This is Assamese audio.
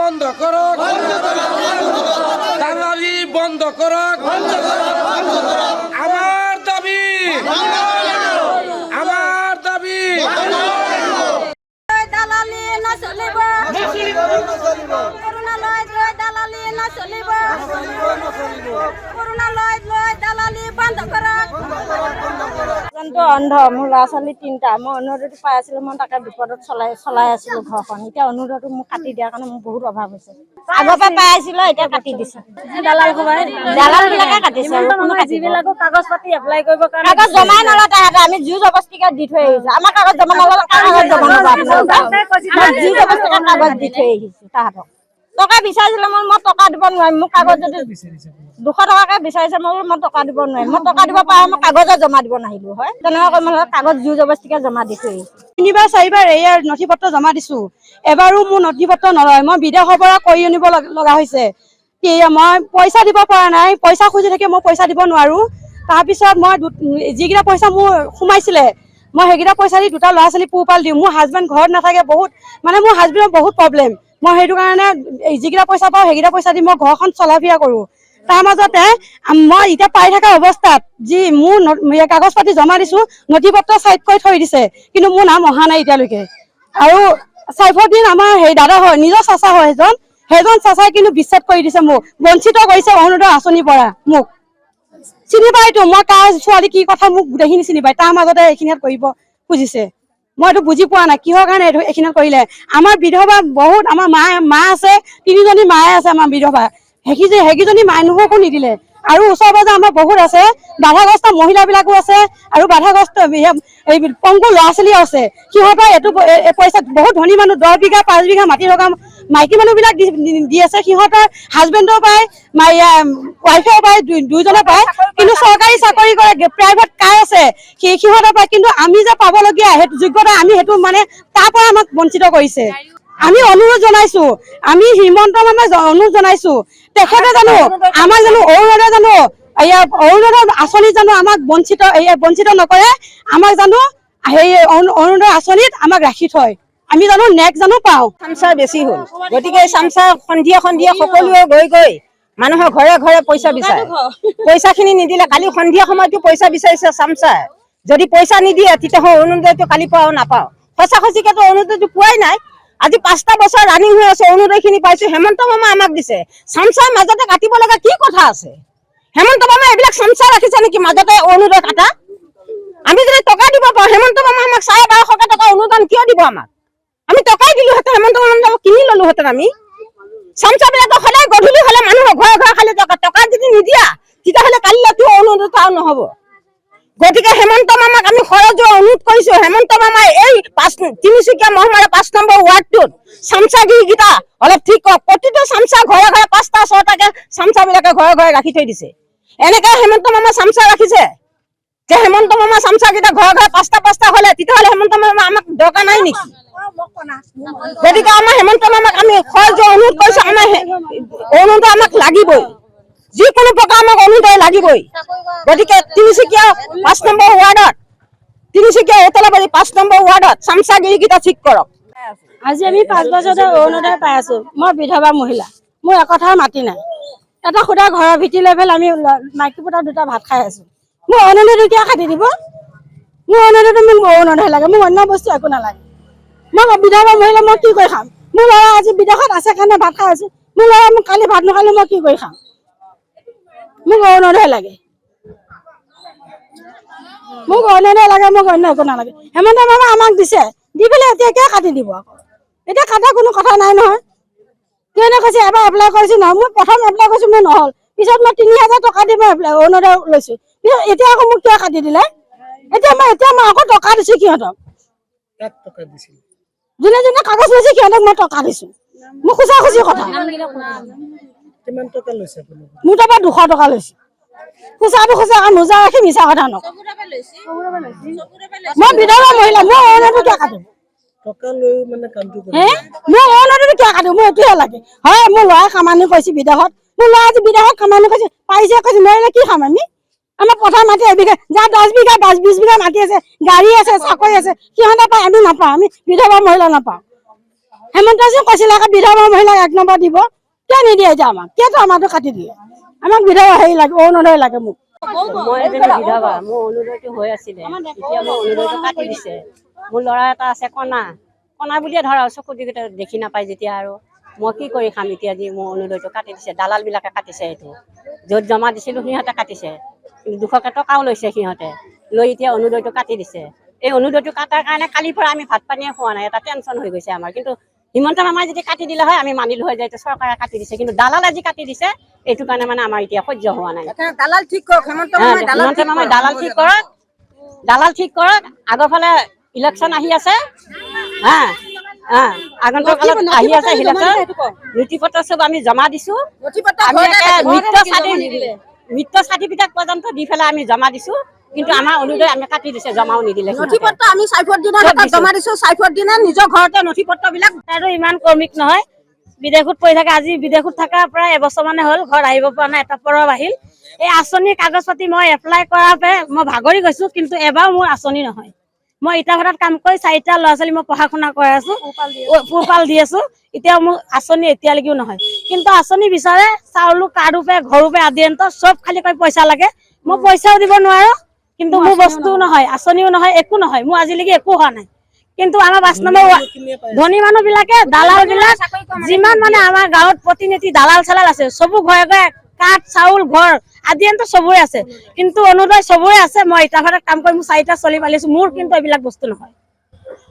বন্ধ করক, দালালি বন্ধ করক। আমার দাবি, আমার দাবি। দালালি না চলিব, করোনা লয় দালালি না চলিব, করোনা লয় দালালি বন্ধ কৰক। অন্ধ মোৰ ল'ৰা ছোৱালী 3টা। মই অনুৰোধ পাই আছিলো, মই তাকে বিপদত চলাই আছিলো ঘৰখন। এতিয়া অনুৰোধটো মোক কাটি দিয়াৰ কাৰণে মোৰ বহুত অভাৱ হৈছে। আগৰ পৰা পাই আছিলো, এতিয়া কাটি দিছে দালাল বিলাকে কাটিছে। যিবিলাকো কাগজ পাতি এপ্লাই কৰিব কাৰণে কাগজ জমাই নলয় তাহাঁতে, আমি জোৰ জবস্তিকে দি থৈ আহিছো। আমাৰ কাগজ জমা নললে কাগজ জমা নলয়, জোৰ জবস্তিকে কাগজ দি থৈ আহিছো তাহাঁতক। টকা বিচাৰিছিলে, মই টকা দিব নোৱাৰিম। মোক কাগজ যদি 200 টকাকে বিচাৰিছে, মই টকা দিব নোৱাৰিম। মই টকা দিব পাৰা মই কাগজে জমা দিব নাহিলো হয়। তেনেকুৱা কৰিব নহ'লে কাগজ জোৰ জবস্তিকে জমা দি থৈ আহিছো। 3বাৰ 4বাৰ এয়াৰ নথি পত্ৰ জমা দিছো, এবাৰো মোৰ নথি পত্ৰ নলয়। মই বিদেশৰ পৰা কৰি আনিব লগা হৈছে। মই পইচা দিব পৰা নাই, পইচা খুজি থাকে, মই পইচা দিব নোৱাৰো। তাৰপিছত মই যিকেইটা পইচা মোৰ সোমাইছিলে, মই সেইকেইটা পইচা দি 2টা ল'ৰা ছোৱালী পোহপাল দিওঁ। মোৰ হাজবেণ্ড ঘৰত নাথাকে, বহুত মানে মোৰ হাজবেণ্ডৰ বহুত প্ৰব্লেম। মই সেইটো কাৰণে যিকেইটা পইচা পাওঁ সেইকেইটা পইচা দি মই ঘৰখন চলা ফিৰা কৰো। তাৰ মাজতে মই এতিয়া পাই থকা অৱস্থাত যি মোৰ কাগজ পাতি জমা দিছো, নথি পত্ৰ চাইড কৰি থৈ দিছে, কিন্তু মোৰ নাম অহা নাই এতিয়ালৈকে। আৰু চাইফুদ্দিন আমাৰ সেই দাদা হয়, নিজৰ চাচা হয়। সেইজন চাচাই কিন্তু বিশ্বাস কৰি দিছে, মোক বঞ্চিত কৰিছে অৰুণোদয় আঁচনিৰ পৰা। মোক চিনি পাইতো, মই কাৰ ছোৱালী কি কথা মোক গোটেইখিনি চিনি পাই। তাৰ মাজতে এইখিনিত কৰিব খুজিছে। মই এইটো বুজি পোৱা নাই কিহৰ কাৰণে এইখিনিত কৰিলে। আমাৰ বিধৱা বহুত, আমাৰ মা আছে, 3জনী মায়ে আছে আমাৰ বিধৱা। সেইকেইজনী মানুহকো নিদিলে। আৰু ওচৰ পাজৰ আমাৰ বহুত আছে, বাধাগ্ৰস্ত মহিলাবিলাকো আছে, আৰু বাধাগ্ৰস্ত এই পংগু ল'ৰা ছোৱালীও আছে। সিহঁতৰ এইটো পইচা বহুত ধনী মানুহ, 10 বিঘা 5 বিঘা মাটি থকা মাইকী মানুহ বিলাক দি আছে। সিহঁতৰ হাজবেণ্ডেও পায়, ৱাইফেও পায়, দুইজনে পায়। কিন্তু চৰকাৰী চাকৰি কৰে, প্ৰাইভেট কাৰ আছে, সিহঁতৰ পায়। কিন্তু আমি যে পাবলগীয়া সেইটো যোগ্যতা, আমি সেইটো মানে তাৰ পৰা আমাক বঞ্চিত কৰিছে। আমি অনুৰোধ জনাইছো, আমি হিমন্ত মামাক অনুৰোধ জনাইছো, তেখেতে জানো আমাক জানো অৰুণোদয় জানো অৰুণোদয় আঁচনি জানো আমাক বঞ্চিত নকৰে। আমাক জানো সেই অৰুণোদয় আঁচনিত আমাক ৰাখি থয়, আমি জানো নেক্সট জানো পাওঁ। চামচা বেছি হ'ল, গতিকে চামচা সন্ধিয়া সকলোৱে গৈ মানুহৰ ঘৰে ঘৰে পইচা বিচাৰে। পইচাখিনি নিদিলে, কালি সন্ধিয়া সময়তো পইচা বিচাৰিছে চামচাই। যদি পইচা নিদিয়ে তেতিয়াহ'লে অৰুণোদয়টো কালি পাওঁ নাপাওঁ। সঁচা সঁচিকেতো অৰুণোদয়টো পোৱাই নাই। আজি 5টা বছৰ ৰানিং হৈ আছে, অৰুণোদয় খিনি পাইছো। হেমন্ত মামা আমাক দিছে, চামচাৰ মাজতে কাটিব লগা কি কথা আছে? হেমন্ত মামা এইবিলাক চামচা ৰাখিছে নেকি মাজতে অৰুণোদয় কাটা? আমি যদি টকা দিব পাৰো, হেমন্ত মামা আমাক 1250 টকা অনুদান কিয় দিব আমাক? আমি টকাই দিলোহেঁতেন, হেমন্ত মামা কিনি ললোহেঁতেন আমি। চামচা বিলাকক সদায় গধূলি হলে মানুহৰ ঘৰে ঘৰে খালি টকা যদি নিদিয়া, তেতিয়াহ'লে কালিলৈকে অৰুণোদয় আৰু নহব। গতিকে হেমন্ত মামাক আমি সৰজোৰে অনুৰোধ কৰিছো, হেমন্ত মামাই এই তিনিচুকীয়া মহকুমাৰ 5 নম্বৰ ৱাৰ্ডটোত চামচাগিৰিকেইটা অলপ ঠিক কৰক। প্ৰতিটো চামচা ঘৰে ঘৰে 5টা 6টাকে চামচা বিলাকে ঘৰে ঘৰে ৰাখি থৈ দিছে। এনেকে হেমন্ত মামা চামচা ৰাখিছে যে হেমন্ত মামা চামচা কেইটা ঘৰে ঘৰে 5টা হলে তেতিয়াহ'লে হেমন্ত মামা আমাক দৰকাৰ নাই নেকি? গতিকে আমাৰ হেমন্ত মামাক আমি সৰজোৰে অনুৰোধ কৰিছো, আমাৰ অৰুণোদয় আমাক লাগিবই, যিকোনো প্ৰকাৰ আমাক অৰুণোদয় লাগিবই। গতিকে তিনিচুকীয়া 5 নম্বৰ ৱাৰ্ডত, তিনিচুকীয়া উতলাবাৰী 5 নম্বৰ ৱাৰ্ডত চামচাগিৰিকেইটা ঠিক কৰক। আজি আমি 5 বছৰতে অৰুণোদয় পাই আছো। মই বিধৱা মহিলা, মোৰ একঠাৰ মাটি নাই, এটা খুদা ঘৰৰ ভিটি লেভেল আমি মাইকী পুতা 2টা ভাত খাই আছো। মোৰ অৰুণোদয়টো কিয় কাটি দিব? মোৰ অৰুণোদয়টো মোক অৰুণোদয় লাগে, মোক অন্য বস্তু একো নালাগে। মই বিধৱা মহিলা, মই কি কৰি খাম? মোৰ ল'ৰা আজি বিদেশত আছে কাৰণে ভাত খাই আছো। মোৰ ল'ৰা মোক কালি ভাত নোখালে মই কি কৰি খাম? মোক অৰুণোদয় লাগে, মোক অৰুণোদয় লাগে, মোক অন্য একো নালাগে। হেমন্ত মামা আমাক দিছে, দি পেলাই এতিয়া কিয় কাটি দিব? এতিয়া কাটাৰ কোনো কথা নাই নহয়। কিয়নো কৈছে এবাৰ এপ্লাই কৰিছো নহয়, মই প্ৰথম এপ্লাই কৰিছো মোৰ নহল, পিছত মই 3000 টকা দি মই অৰুণোদয় লৈছো। এতিয়া আকৌ মোক কিয় কাটি দিলে? এতিয়া মই আকৌ টকা দিছো সিহঁতক। যোনে যোনে কাগজ লৈছে সিহঁতক মই টকা দিছো। মোক খুচা খুচি কথা। মোৰ তাৰ পৰা 200 টকা লৈছে। খুচাটো খুচা, নোজা ৰাখি মিছা কথা নকওঁ। মই বিধৱা মহিলা, মই অৰুণোদয় কিয় কাটিম? মোৰ অৰুণোদয়টো কিয় কাটিম? মোৰ এইটোহে লাগে। হয়, মোৰ ল'ৰাই কামানি কৰিছে বিদেশত, মোৰ ল'ৰা আজি বিদেশত কামানি কৰিছে, পাৰিছে কৈছে, নোৱাৰিলে কি খাম আমি? আমাৰ পথাৰ মাটি এবিঘা, যাৰ 10 বিঘা 20 বিঘা মাটি আছে, গাড়ী আছে, চাকৰি আছে, সিহঁতে পায়, আমি নাপাওঁ। আমি বিধৱা মহিলা নাপাওঁ। হেমন্ত সিং কৈছিলে আকৌ বিধৱা মহিলাক 1 নম্বৰ দিব, কিয় নিদিয়ে এতিয়া আমাক? কিয়তো আমাৰটো কাটি দিলে? আমাক বিধৱা হেৰি লাগে, অৰুণোদয় লাগে মোক। মই এজনী বিধৱা, মোৰ অৰুণোদয়টো হৈ আছিলে, এতিয়া মোৰ অৰুণোদয়টো কাটি দিছে। মোৰ ল'ৰা এটা আছে কণা বুলিয়ে ধৰা চকু দিগতে দেখি নাপায় যেতিয়া, আৰু মই কি কৰি খাম এতিয়া? যি মোৰ অৰুণোদয়টো কাটি দিছে, দালাল বিলাকে কাটিছে। এইটো য'ত জমা দিছিলো সিহঁতে কাটিছে, কিন্তু 200কে টকাও লৈছে সিহঁতে, লৈ এতিয়া অৰুণোদয়টো কাটি দিছে। এই অৰুণোদয়টো কাটাৰ কাৰণে কালিৰ পৰা আমি ভাত পানীয়ে খোৱা নাই, এটা টেনচন হৈ গৈছে আমাৰ। কিন্তু হিমন্ত মামাই যদি কাটি দিলে হয় আমি মানিলো হয় যে এইটো চৰকাৰে কাটি দিছে, কিন্তু দালাল আজি কাটি দিছে। এইটো কাৰণে মানে আমাৰ এতিয়া সহ্য হোৱা নাই। দালাল ঠিক কৰক, হেমন্ত মামাই দালাল ঠিক কৰক, দালাল ঠিক কৰক। আগৰ ফালে ইলেকশ্যন আহি আছে, আগন্তুক কালত আহি আছে ইলেকশ্যন। নথি পত্ৰ চব আমি জমা দিছো, আমি মৃত্যু চাৰ্টিফিকেট পৰ্যন্ত দি পেলাই আমি জমা দিছো, কিন্তু আমাৰ অৰুণোদয় আমি কাটি দিছে, জমাও নিদিলে। নথি পত্ৰ আমি চাইফৰ দিনা জমা দিছো, চাইফৰ দিনা নিজৰ ঘৰতে নথি পত্ৰ বিলাক। আৰু ইমান কৰ্মিক নহয়, বিদেশত পঢ়ি থাকে। আজি বিদেশত থকা প্ৰায় এবছৰ মানে হ'ল, ঘৰত আহিব পৰা নাই, এটা পৰৱ আহিল। এই আঁচনিৰ কাগজ পাতি মই এপ্লাই কৰাৰ পৰা মই ভাগৰি গৈছো, কিন্তু এবাৰ মোৰ আঁচনি নহয়। মই ইটা ভাটাত কাম কৰি 4টা ল'ৰা ছোৱালী মই পঢ়া শুনা কৰাই আছো, পোহপাল দি আছো। এতিয়া মোৰ আঁচনি এতিয়ালৈকেও নহয়, কিন্তু আঁচনি বিচাৰে চাউলো কাৰ্ডো পে ঘৰো পে আদিয়ন্ত চব খালি কৈ পইচা লাগে। মই পইচাও দিব নোৱাৰো, কিন্তু মোৰ বস্তুও নহয়, আঁচনিও নহয়, একো নহয়। মোৰ আজিলৈকে একো হোৱা নাই। কিন্তু আমাৰ 5 নম্বৰ ধনী মানুহ বিলাকে, দালাল বিলাক, যিমান মানে আমাৰ গাঁৱত প্ৰতিনিধি দালাল চালাল আছে, চবো ঘৰে ঘৰে কাঠ চাউল ঘৰ আদিয়ন্ত চবৰে আছে, কিন্তু অৰুণোদয় চবৰে আছে। মই ইটা ভাটাত কাম কৰি মোৰ 4টা চলি পালিছো, মোৰ কিন্তু এইবিলাক বস্তু নহয়।